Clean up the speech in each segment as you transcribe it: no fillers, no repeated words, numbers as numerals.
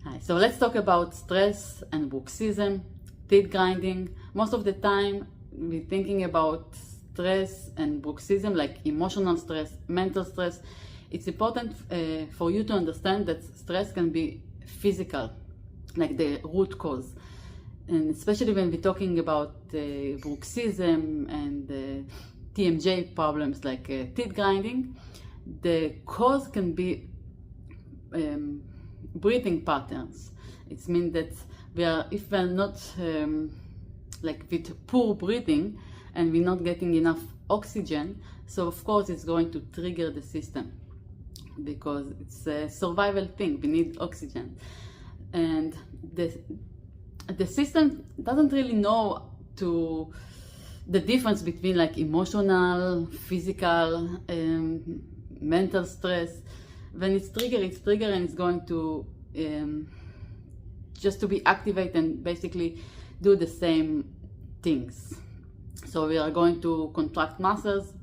Hi, so let's talk about stress and bruxism, teeth grinding. Most of the time we're thinking about stress and bruxism like emotional stress, mental stress. It's important for you to understand that stress can be physical, like the root cause. And especially when we're talking about bruxism and TMJ problems like teeth grinding, the cause can be breathing patterns. It means that if we're not like with poor breathing and we're not getting enough oxygen, so of course it's going to trigger the system because it's a survival thing. We need oxygen, and the system doesn't really know the difference between like emotional, physical, mental stress. When it's triggered, and it's going to just to be activated and basically do the same things. So we are going to contract muscles,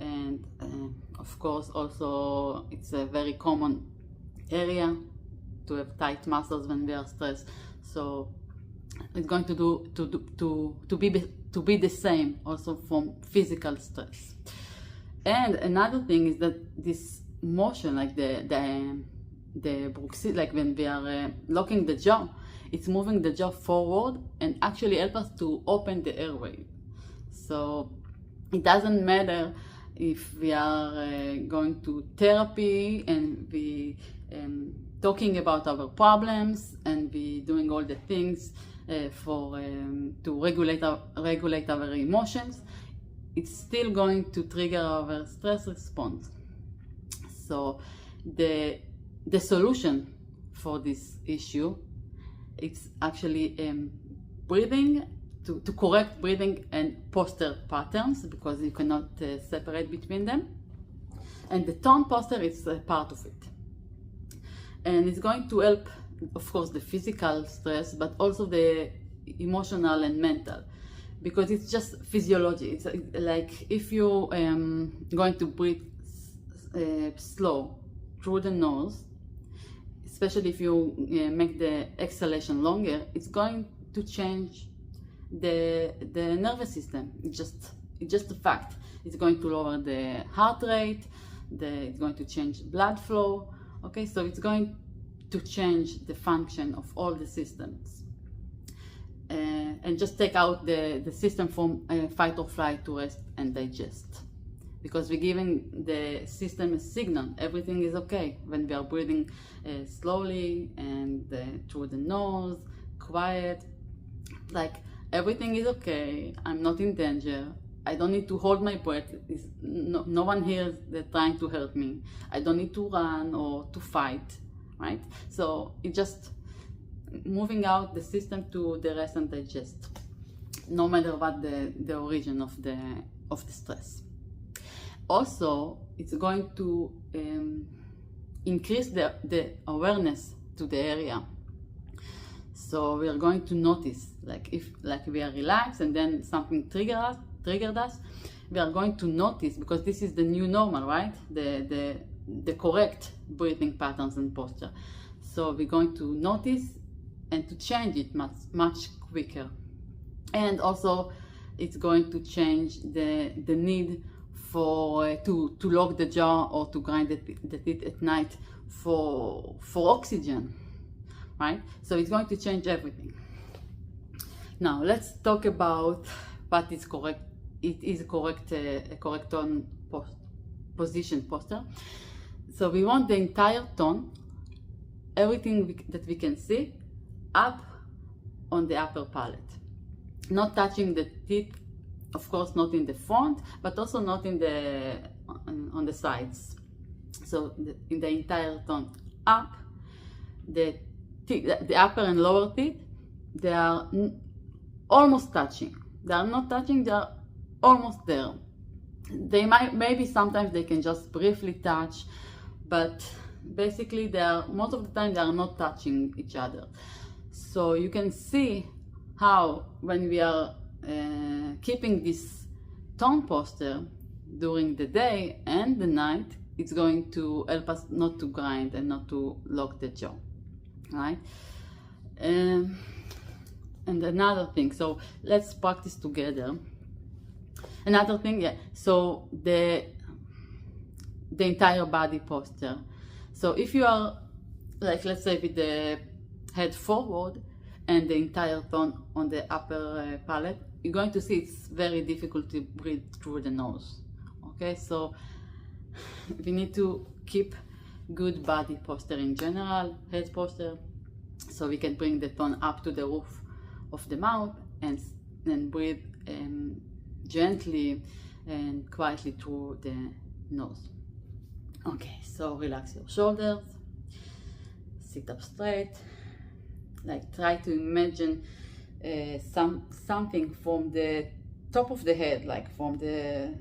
and of course also it's a very common area to have tight muscles when we are stressed. So it's going to be the same also from physical stress. And another thing is that this motion, like the bruxism, like when we are locking the jaw, it's moving the jaw forward and actually help us to open the airway. So it doesn't matter if we are going to therapy and we talking about our problems and we doing all the things to regulate our emotions. It's still going to trigger our stress response. So the solution for this issue, it's actually breathing, to correct breathing and posture patterns, because you cannot separate between them. And the tone posture is a part of it. And it's going to help, of course, the physical stress, but also the emotional and mental, because it's just physiology. It's like if you're going to breathe slow through the nose, especially if you make the exhalation longer, it's going to change the nervous system. It's just a fact. It's going to lower the heart rate, it's going to change blood flow. Okay, so it's going to change the function of all the systems and just take out the system from fight or flight to rest and digest, because we're giving the system a signal everything is okay when we are breathing slowly and through the nose, quiet, like everything is okay, I'm not in danger, I don't need to hold my breath, no one here is trying to hurt me, I don't need to run or to fight, right? So it's just moving out the system to the rest and digest, no matter what the origin of the stress. Also, it's going to increase the awareness to the area. So we are going to notice, like if we are relaxed and then something triggered us, we are going to notice, because this is the new normal, right? The correct breathing patterns and posture. So we're going to notice and to change it much quicker. And also it's going to change the need for to lock the jaw or to grind the teeth at night for oxygen, right? So it's going to change everything. Now let's talk about what is correct. It is a correct tone position posture. So we want the entire tone, everything that we can see, up on the upper palate, not touching the teeth, of course not in the front, but also not in on the sides. So in the entire tone, up. The upper and lower teeth, they are almost touching. They are not touching, they are almost there. They maybe sometimes they can just briefly touch, but basically most of the time they are not touching each other. So you can see how when we are keeping this tone posture during the day and the night, it's going to help us not to grind and not to lock the jaw. right? And another thing, so let's practice together. Another thing, yeah, so the entire body posture. So if you are, like, let's say with the head forward and the entire tone on the upper palate, you're going to see it's very difficult to breathe through the nose. Okay, so we need to keep good body posture in general, head posture, so we can bring the tone up to the roof of the mouth and breathe gently and quietly through the nose. Okay, so relax your shoulders, sit up straight, like try to imagine something from the top of the head, like from the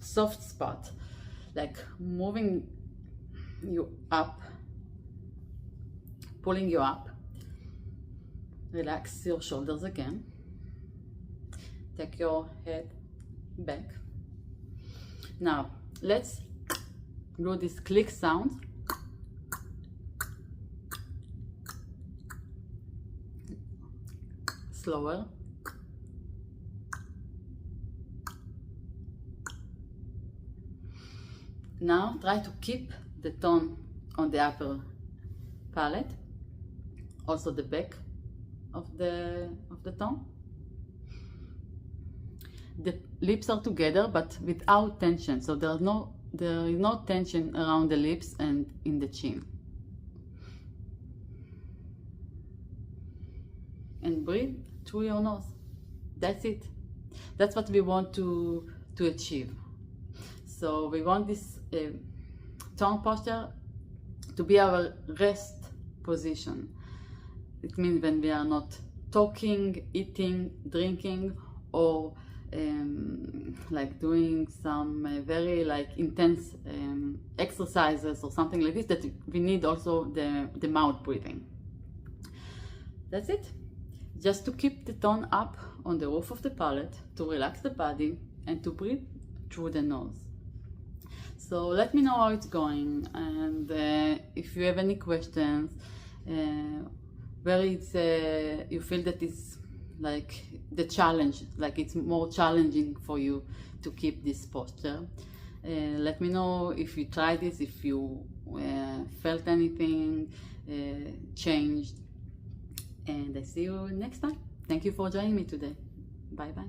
soft spot, like moving you up, pulling you up. Relax your shoulders again. Take your head back. Now let's do this click sound. Slower. Now try to keep the tone on the upper palate, also the back of the tongue. The lips are together but without tension, so there is no tension around the lips and in the chin. And breathe through your nose. That's it. That's what we want to achieve. So we want this tongue posture to be our rest position. It means when we are not talking, eating, drinking, or like doing some very like intense exercises or something like this, that we need also the mouth breathing. That's it. Just to keep the tone up on the roof of the palate, to relax the body and to breathe through the nose. So let me know how it's going, and if you have any questions, where it's you feel that it's like the challenge, like it's more challenging for you to keep this posture, let me know. If you tried this, if you felt anything changed, and I see you next time. Thank you for joining me today. Bye bye.